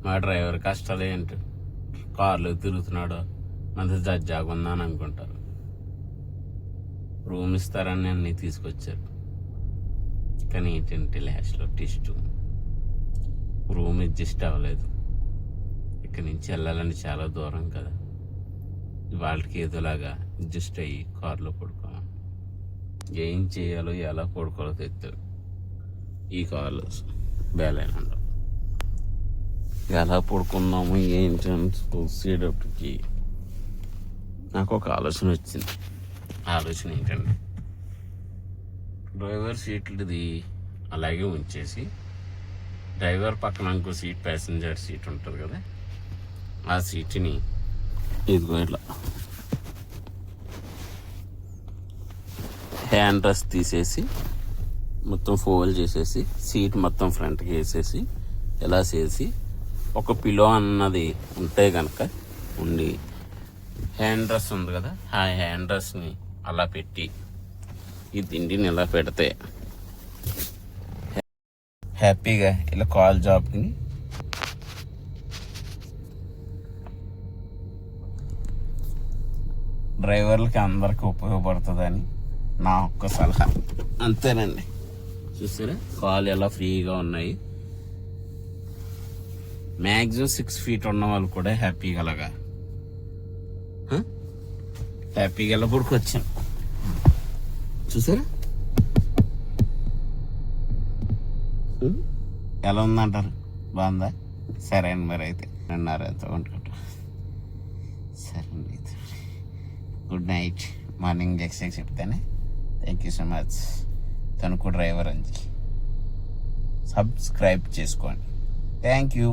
మా డ్రైవర్ కష్టాలు ఏంటి, కార్లో తిరుగుతున్నాడు, మంచి జడ్జాగా ఉందని అనుకుంటారు. రూమ్ ఇస్తారని అన్నీ తీసుకొచ్చారు, కానీ ఏంటంటే లాస్ట్లో టెస్ట్ రూమ్ అడ్జస్ట్ అవ్వలేదు. ఇక్కడి నుంచి వెళ్ళాలని చాలా దూరం కదా, వాళ్ళకి ఏదోలాగా అడ్జస్ట్ అయ్యి కారులో పడుకోవాలి. ఏం చేయాలో ఎలా పడుకోవాలో తెస్తారు ఈ కార్లో బేలైనా. ఎలా పడుకున్నాము ఏంటి అని చూసేటప్పటికి నాకు ఒక ఆలోచన వచ్చింది. ఆలోచన ఏంటంటే, డ్రైవర్ సీట్లది అలాగే ఉంచేసి డ్రైవర్ పక్కన ఇంకో సీట్, ప్యాసింజర్ సీట్ ఉంటుంది కదా, ఆ సీట్ని ఇదిగో ఇట్లా హ్యాండ్ రెస్ట్ తీసేసి మొత్తం ఫోల్డ్ చేసేసి సీట్ మొత్తం ఫ్రంట్కి వేసేసి ఇలా చేసి ఒక పిలో అన్నది ఉంటే కనుక ఉండి హ్యాండ్ డ్రెస్ ఉంది కదా, ఆ హ్యాండ్ డ్రెస్ని అలా పెట్టి ఈ తిండిని ఇలా పెడితే హ్యాపీగా ఇలా కాల్ జాబ్ని డ్రైవర్లకి అందరికీ ఉపయోగపడుతుందని నా ఒక్క సలహా. అంతేనండి. చూసారా కాళ్ళు ఎలా ఫ్రీగా ఉన్నాయి. మ్యాక్సిమం 6 feet ఉన్న వాళ్ళు కూడా హ్యాపీగా అలాగా హ్యాపీగా ఎలా పడుకోవచ్చాను. చూసారా ఎలా ఉందంటారు? బాగుందా? సరే అండి, మరి అయితే 2:30 ఎంతో అనుకుంటా. సరే అండి, గుడ్ నైట్. మార్నింగ్ ఎక్సైజ్ చెప్తానే. Thank you so much. Tanuku driver అని సబ్స్క్రైబ్ చేసుకోండి. Thank you.